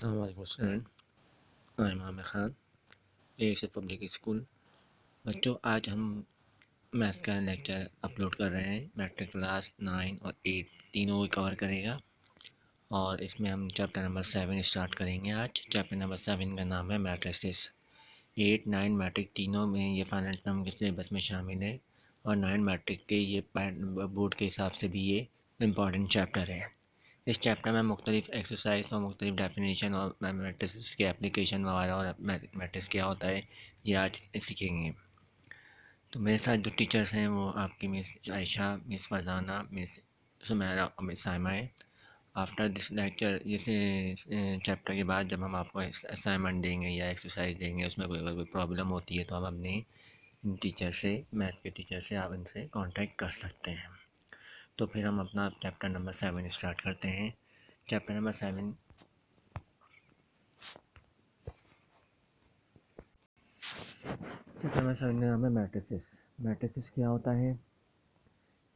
अस्सलामुअलैकुम स्टूडेंट, मैं इम Aamir Khan, a public school. बच्चों, आज हम मैथ्स का लेक्चर अपलोड कर रहे हैं। मैट्रिक क्लास 9 और 8 तीनों को कवर करेगा और इसमें हम चैप्टर नंबर 7 स्टार्ट करेंगे। आज चैप्टर नंबर 7 का नाम है मैट्रिसेस। 8, 9 मैट्रिक तीनों में ये फाइनल टर्म के सिलेबस में शामिल है और 9 मैट्रिक के ये बोर्ड के हिसाब से भी ये इम्पॉर्टेंट चैप्टर है। इस चैप्टर में मुख्तलिफ एक्सरसाइज और मुख्तलिफ डेफिनेशन और मैट्रिसेस के एप्लीकेशन वगैरह और मैट्रिक्स क्या होता है ये आज सीखेंगे। तो मेरे साथ जो टीचर्स हैं वो आपकी miss Ayesha, miss Farzana, miss Sumera और मिस साइमा है। आफ्टर दिस लेक्चर इस चैप्टर के बाद जब हम आपको असाइनमेंट देंगे या एक्सरसाइज देंगे, उसमें कोई अगर कोई प्रॉब्लम होती है तो आप अपने टीचर से, मैथ के टीचर से आप इनसे कांटेक्ट कर सकते हैं। तो फिर हम अपना चैप्टर नंबर 7 स्टार्ट करते हैं। चैप्टर नंबर 7 चैप्टर नंबर 7 का नाम है मैट्रिसेस। मैट्रिसेस क्या होता है,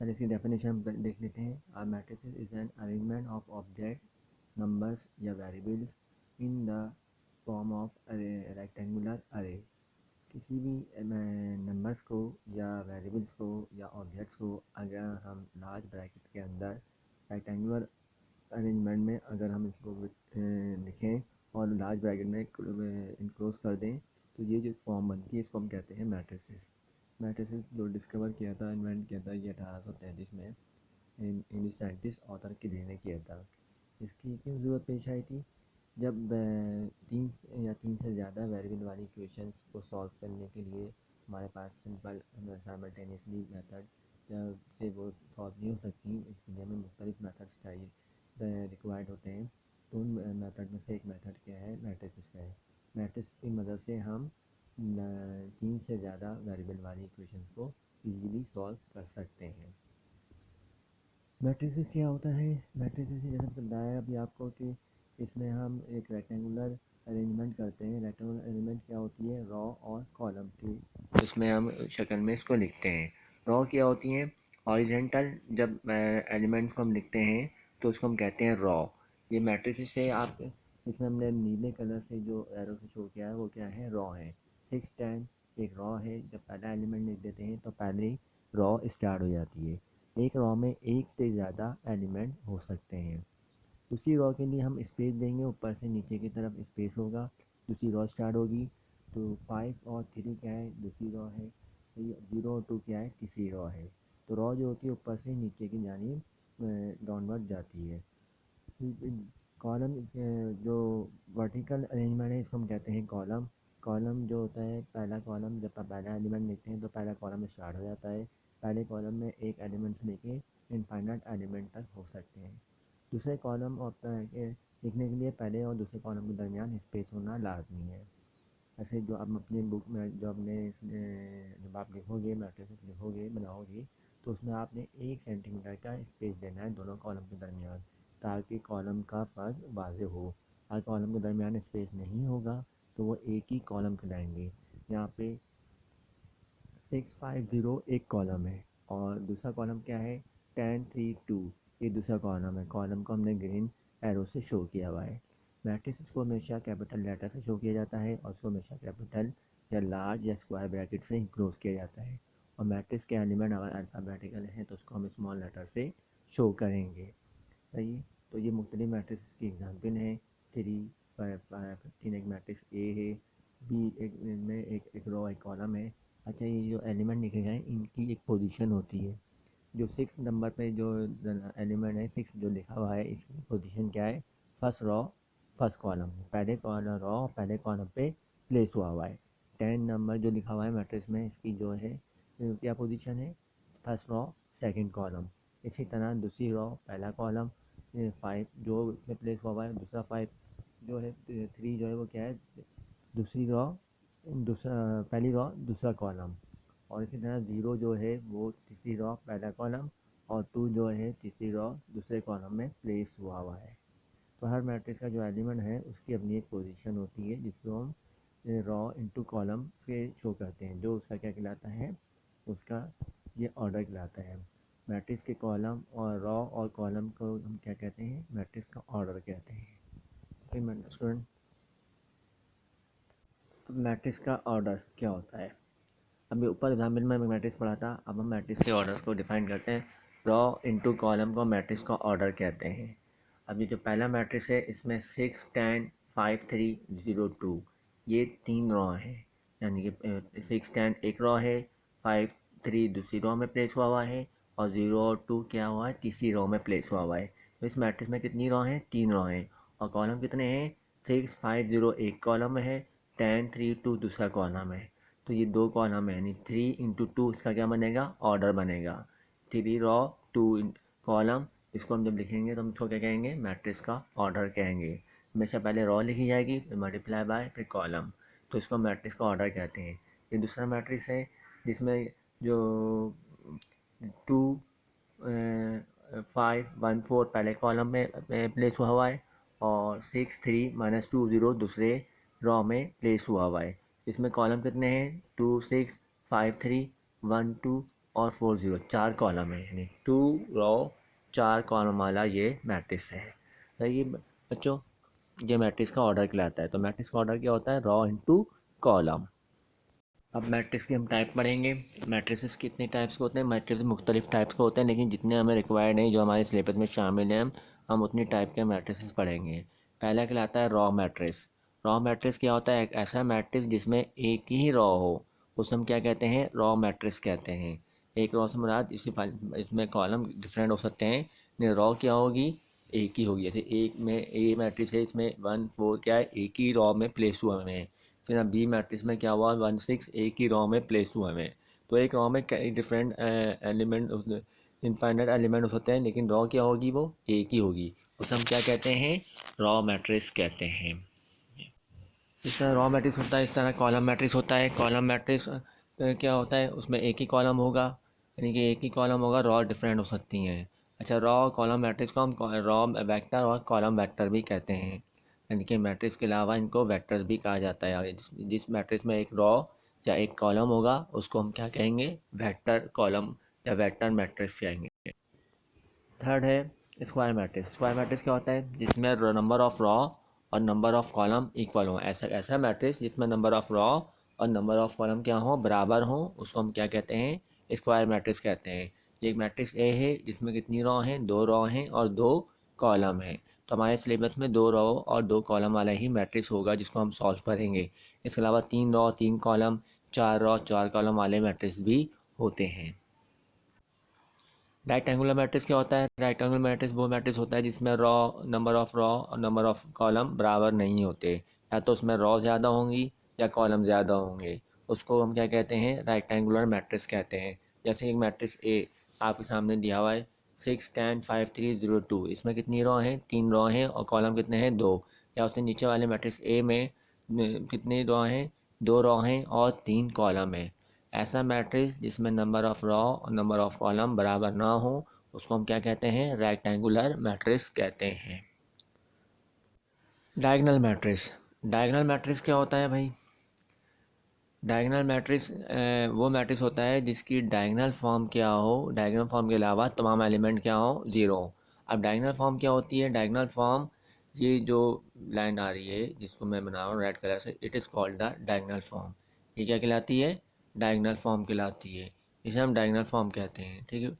पहले इसकी डेफिनेशन देख लेते हैं। A matrices is an arrangement of object numbers या variables in the form of rectangular array. किसी भी नंबर्स को या वेरिएबल्स को या ऑब्जेक्ट्स को अगर हम लार्ज ब्रैकेट के अंदर रेक्टेंगुलर अरेंजमेंट में अगर हम इसको लिखें और लार्ज ब्रैकेट में इनक्लोज कर दें तो ये जो फॉर्म बनती है इसको हम कहते हैं मैट्रिसेस। मैट्रिसेस जो डिस्कवर किया था, इन्वेंट किया था ये 1833 में इंग्लिश साइंटिस्ट ऑथर किले ने किया था। इसकी क्यों ज़रूरत पेश आई थी, जब तीन से ज़्यादा वेरिएबल वाली इक्वेशंस को सॉल्व करने के लिए हमारे पास सिंपल साइमल्टेनियसली मेथड से वो सॉल्व नहीं हो सकती, इसके लिए हमें मुख्तलिफ मेथड्स चाहिए रिक्वायर्ड होते हैं। तो उन मेथड में से एक मेथड क्या है, मैट्रिसेस है। मैट्रिक्स की मदद से हम तीन से ज़्यादा वेरिएबल वाली इक्वेशंस को इजीली सॉल्व कर सकते हैं। मैट्रिसेस क्या होता है, मैट्रिसेस जैसे बताया अभी आपको कि इसमें हम एक रेक्टेंगुलर अरेंजमेंट करते हैं। रेक्टेंगुलर अरेंजमेंट क्या होती है, रॉ और कॉलम की इसमें हम शक्ल में इसको लिखते हैं। रॉ क्या होती हैं, हॉरिजेंटल जब एलिमेंट्स को हम लिखते हैं तो उसको हम कहते हैं रॉ। ये मैट्रिसेस से आप इसमें हमने नीले कलर से जो एरो से शो किया है वो क्या है, रॉ है। 6, 10 एक रॉ है। जब पहला एलिमेंट लिख देते हैं तो पहले रॉ स्टार्ट हो जाती है। एक रॉ में एक से ज़्यादा एलिमेंट हो सकते हैं। उसी रॉ के लिए हम स्पेस देंगे, ऊपर से नीचे की तरफ स्पेस होगा। दूसरी रॉ स्टार्ट होगी तो 5 और 3 क्या है, दूसरी रॉ है। 0 और 2 क्या है, तीसरी रॉ है। तो रॉ जो होती है ऊपर से नीचे की जानिब डाउनवर्ड जाती है। कॉलम जो वर्टिकल अरेंजमेंट है इसको हम कहते हैं कॉलम। कॉलम जो होता है, पहला कॉलम जब आप पहला एलिमेंट लिखते हैं तो पहला कॉलम स्टार्ट हो जाता है। पहले कॉलम में एक एलिमेंट से लेके इनफाइनाइट एलिमेंट तक हो सकते हैं। दूसरे कॉलम और लिखने के लिए पहले और दूसरे कॉलम के दरमियान स्पेस होना लाजमी है। ऐसे जो आप अपनी बुक में जो अपने जब आप लिखोगे मैट्रिसेस लिखोगे बनाओगे तो उसमें आपने 1 सेंटीमीटर का स्पेस देना है दोनों कॉलम के दरमियान, ताकि कॉलम का फ़र्क वाज़ेह हो। अगर कॉलम के दरमियान स्पेस नहीं होगा तो वो एक ही कॉलम कहलाएंगे। यहाँ पे 650 एक कॉलम है और दूसरा कॉलम क्या है, 1032 ये दूसरा कॉलम है। कॉलम को हमने ग्रीन एरो से शो किया हुआ है। मैट्रिक्स को हमेशा कैपिटल लेटर से शो किया जाता है और उसको हमेशा कैपिटल या लार्ज या स्क्वायर ब्रैकेट से क्लोज किया जाता है। और मैट्रिक्स के एलिमेंट अगर अल्फ़ाबेटिकल हैं तो उसको हम स्मॉल लेटर से शो करेंगे। सही है। तो ये मुख्तलिफ मैट्रिक्स की एग्जाम्पल है। 3, 5, 15 एक मैट्रिक्स ए है। बी एक में एक रो एक कॉलम है। अच्छा, ये जो एलिमेंट लिखे गए इनकी एक पोजीशन होती है। जो 6 नंबर पे जो एलिमेंट है 6 जो लिखा हुआ है इसकी पोजीशन क्या है, फर्स्ट रो फर्स्ट कॉलम, पहले कॉलम रो पहले कॉलम पे प्लेस हुआ है। 10 नंबर जो लिखा हुआ है मैट्रिक्स में इसकी जो है क्या पोजीशन है, फर्स्ट रो सेकंड कॉलम। इसी तरह दूसरी रो पहला कॉलम, 5 जो इसमें प्लेस हुआ है दूसरा 5 जो है, 3 जो है वो क्या है, दूसरी रो दूसरा पहली रो दूसरा कॉलम। और इसी तरह 0 जो है वो तीसरी रो पहला कॉलम और 2 जो है तीसरी रो दूसरे कॉलम में प्लेस हुआ है। तो हर मैट्रिक्स का जो एलिमेंट है उसकी अपनी एक पोजीशन होती है जिसको हम रॉ इनटू कॉलम से शो करते हैं। जो उसका क्या कहलाता है, उसका ये ऑर्डर कहलाता है। मैट्रिक्स के कॉलम और रॉ और कॉलम को हम क्या कहते हैं, मैट्रिक्स का ऑर्डर कहते हैं। स्टूडेंट, तो मैट्रिक्स का ऑर्डर क्या होता है? अभी ऊपर एग्जाम्पल में मैट्रिक्स पढ़ा था, अब हम मैट्रिक्स के ऑर्डर्स को डिफाइन करते हैं। रॉ इनटू कॉलम को मैट्रिक्स का ऑर्डर कहते हैं। अभी जो पहला मैट्रिक्स है इसमें 6 10 5 3 0 2 ये 3 रॉ हैं, यानी कि 6 10 एक रॉ है, 5 3 दूसरी रॉ में प्लेस हुआ है और 0 और 2 क्या हुआ है, तीसरी रॉ में प्लेस हुआ है। तो इस मैट्रिक्स में कितनी रॉ हैं? 3 रॉ हैं। और कॉलम कितने हैं? 6 5 0 एक कॉलम में है, 10 3 2 दूसरा कॉलम है। तो ये 2 कॉलम है, यानी 3 इंटू 2 इसका क्या बनेगा? ऑर्डर बनेगा। 3 रॉ 2 कॉलम, इसको हम जब लिखेंगे तो हम इसको क्या कहेंगे? मैट्रिक्स का ऑर्डर कहेंगे। हमेशा पहले रॉ लिखी जाएगी, फिर मल्टीप्लाई बाय, फिर कॉलम, तो इसको मैट्रिक्स का ऑर्डर कहते हैं। ये दूसरा मैट्रिक्स है जिसमें जो 2 5 1 4 पहले कॉलम में प्लेस हुआ है और 6 3 -2 0 दूसरे रॉ में प्लेस हुआ है। इसमें कॉलम कितने हैं? 2 6 5 3 1 2 और 4 0, 4 कॉलम है, यानी 2 रॉ 4 कॉलम वाला ये मैट्रिक्स है। तो ये बच्चों, ये मैट्रिक्स का ऑर्डर कहलाता है। तो मैट्रिक्स का ऑर्डर क्या होता है? Raw into column. अब मैट्रिक्स की हम टाइप पढ़ेंगे। मैट्रिसेस कितने टाइप्स के होते हैं? मैट्रिक्स मुख्तलिफ टाइप्स के होते हैं, लेकिन जितने हमें रिक्वायर्ड हैं, जो हमारे सिलेबस में शामिल हैं, हम उतनी टाइप के मैट्रिसेस पढ़ेंगे। पहला कहलाता है रॉ मैट्रिक्स। रॉ मैट्रिक्स क्या होता है? एक ऐसा मैट्रिक्स जिसमें एक ही रॉ हो, उसे हम क्या कहते हैं? रॉ मैट्रिक्स कहते हैं। एक रॉ से मुराद इसमें कॉलम डिफरेंट हो सकते हैं, नहीं रॉ क्या होगी? एक ही होगी। जैसे एक में ए मैट्रिक्स है, इसमें 1 4 क्या है? एक ही रॉ में प्लेस हुए हैं। फिर बी मैट्रिक्स में क्या हुआ? 1 6 एक ही रॉ में प्लेस हुए हैं। तो एक रॉ में कई डिफरेंट एलिमेंट, इनफाइनाइट एलिमेंट हो सकते हैं, लेकिन रॉ क्या होगी? वो एक ही होगी। उसे हम क्या कहते हैं? रॉ मैट्रिक्स कहते हैं। इस तरह रॉ मैट्रिक्स होता है, इस तरह कॉलम मैट्रिक्स होता है। कॉलम मैट्रिक्स क्या होता है? उसमें एक ही कॉलम होगा, यानी कि एक ही कॉलम होगा, रॉ डिफरेंट हो सकती हैं। अच्छा, रॉ कॉलम मैट्रिक्स को हम रॉ वेक्टर और कॉलम वेक्टर भी कहते हैं, यानी कि मैट्रिक्स के अलावा इनको वेक्टर्स भी कहा जाता है। और जिस मैट्रिक्स में एक रॉ या एक कॉलम होगा उसको हम क्या कहेंगे? वेक्टर कॉलम या वेक्टर मैट्रिक्स कहेंगे। थर्ड है स्क्वायर मैट्रिक्स। स्क्वायर मैट्रिक्स क्या होता है? जिसमें नंबर ऑफ रॉ और नंबर ऑफ कॉलम इक्वल हो। ऐसा ऐसा मैट्रिक्स जिसमें नंबर ऑफ रॉ और नंबर ऑफ कॉलम क्या हो? बराबर हो, उसको हम क्या कहते हैं? स्क्वायर मैट्रिक्स कहते हैं। एक मैट्रिक्स ए है जिसमें कितनी रॉ हैं? 2 रॉ हैं और 2 कॉलम हैं। तो हमारे सिलेबस में 2 रॉ और 2 कॉलम वाला ही मैट्रिक्स होगा जिसको हम सॉल्व करेंगे। इसके अलावा 3 रॉ 3 कॉलम, 4 रॉ 4 कॉलम वाले मैट्रिक्स भी होते हैं। रेक्टेंगुलर मैट्रिक्स क्या होता है? रेक्टेंगुलर मैट्रिक्स वो मैट्रिक्स होता है जिसमें रॉ, नंबर ऑफ रॉ और नंबर ऑफ कॉलम बराबर नहीं होते, या तो उसमें रॉ ज़्यादा होंगी या कॉलम ज़्यादा होंगे। उसको हम क्या कहते हैं? रेक्टेंगुलर मैट्रिक्स कहते हैं। जैसे एक मैट्रिक्स ए आपके सामने दिया हुआ है, 6 10 5 3 0 2, इसमें कितनी रॉ हैं? 3 रॉ हैं और कॉलम कितने हैं? 2। या उससे नीचे वाले मैट्रिक्स ए में कितनी रॉ हैं? 2 रॉ हैं और 3 कॉलम हैं। ऐसा मैट्रिक्स जिसमें नंबर ऑफ़ रॉ और नंबर ऑफ़ कॉलम बराबर ना हो, उसको हम क्या कहते हैं? रेक्टेंगुलर मैट्रिक्स कहते हैं। Diagonal matrix. डायगोनल मैट्रिक्स क्या होता है भाई? डायगोनल मैट्रिक्स वो मैट्रिक्स होता है जिसकी डायगोनल फॉर्म क्या हो, डायगोनल फॉर्म के अलावा तमाम एलिमेंट क्या हो? ज़ीरो। अब डायगोनल फॉर्म क्या होती है? डायगोनल फॉर्म, ये जो लाइन आ रही है जिसको मैं बना रहा हूँ रेड कलर से, it is called the diagonal form. ये क्या कहलाती है? डायगोनल फॉर्म कहलाती है। इसे हम डायगोनल फॉर्म कहते हैं। ठीक है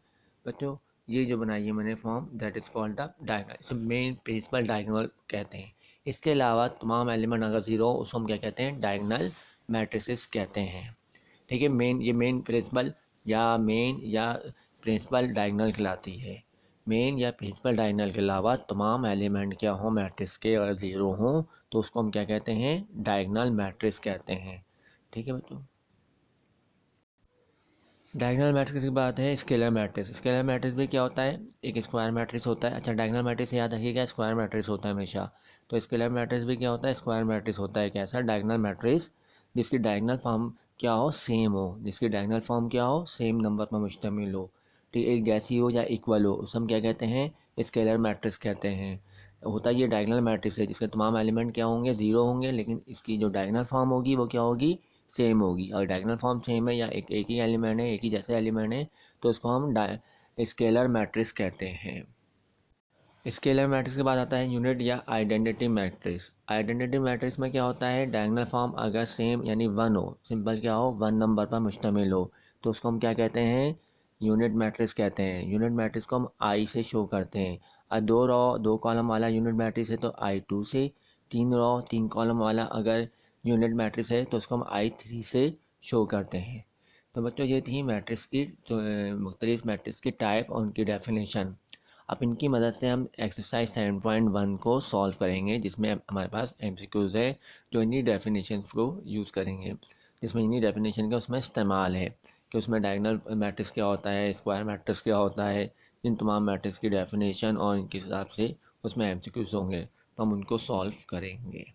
बच्चों, ये जो बनाई है मैंने form, that is called the diagonal, इसे मेन प्रिंसिपल डायगोनल कहते हैं। इसके अलावा तमाम एलिमेंट अगर ज़ीरो हो उसको हम क्या कहते हैं? डायगोनल मैट्रिसेस कहते हैं। ठीक है, ये मेन प्रिंसिपल या प्रिंसिपल डायगोनल कहलाती है। मेन या प्रिंसिपल डायगोनल के अलावा तमाम एलिमेंट क्या हो मैट्रिक्स के, अगर ज़ीरो हों तो उसको हम क्या कहते हैं? डायगोनल मैट्रिक्स कहते हैं। ठीक है बच्चों, डायगोनल मैट्रिक्स की बात है। Scalar matrix. स्केलर मैट्रिक्स भी क्या होता है? एक स्क्वायर मैट्रिक्स होता है। अच्छा, डायगोनल मैट्रिक्स याद रखिएगा, स्क्वायर मैट्रिक्स होता है हमेशा। तो स्केलर मैट्रिक्स भी क्या होता है? स्क्वायर मैट्रिक्स होता है। कैसा? डायगोनल मैट्रिक्स जिसकी डायगोनल फॉर्म क्या हो? सेम हो। जिसकी डायगोनल फॉर्म क्या हो? सेम नंबर पर मुश्तमिल हो। ठीक, एक जैसी हो या इक्वल हो, उसे हम क्या कहते हैं? स्केलर मैट्रिक्स कहते हैं। होता ये डायगोनल मैट्रिक्स है जिसके तमाम एलिमेंट क्या होंगे? ज़ीरो होंगे, लेकिन इसकी जो डायगोनल फॉर्म होगी वो क्या होगी? सेम होगी। और डायगोनल फॉर्म सेम है या एक ही एलिमेंट है, एक ही जैसे एलिमेंट है, तो इसको हम स्केलर मैट्रिक्स कहते हैं। स्केलर मैट्रिक्स के बाद आता है यूनिट या आइडेंटिटी मैट्रिक्स। आइडेंटिटी मैट्रिक्स में क्या होता है, डायगोनल फॉर्म अगर सेम यानी वन हो, सिंपल क्या हो, वन नंबर पर मुश्तमिल हो, तो उसको हम क्या कहते हैं, यूनिट मैट्रिक्स कहते हैं। यूनिट मैट्रिक्स को हम आई से शो करते हैं। और दो रो दो कॉलम वाला यूनिट मैट्रिक्स है तो आई 2 से, तीन रो तीन कॉलम वाला अगर यूनिट मैट्रिक्स है तो उसको हम आई 3 से शो करते हैं। तो बच्चों ये थी मैट्रिक्स की मुख्तलिफ मैट्रिक्स की टाइप और उनकी डेफिनेशन। अब इनकी मदद से हम एक्सरसाइज 7.1 को सॉल्व करेंगे, जिसमें हमारे पास MCQs है जो इन्हीं डेफिनेशन को यूज़ करेंगे, जिसमें इन्हीं डेफिनेशन का उसमें इस्तेमाल है कि उसमें डायगोनल मैट्रिक्स क्या होता है, स्क्वायर मैट्रिक्स क्या होता है, इन तमाम मैट्रिक्स की डेफिनेशन और इनके हिसाब से उसमें MCQs होंगे, तो हम उनको सॉल्व करेंगे।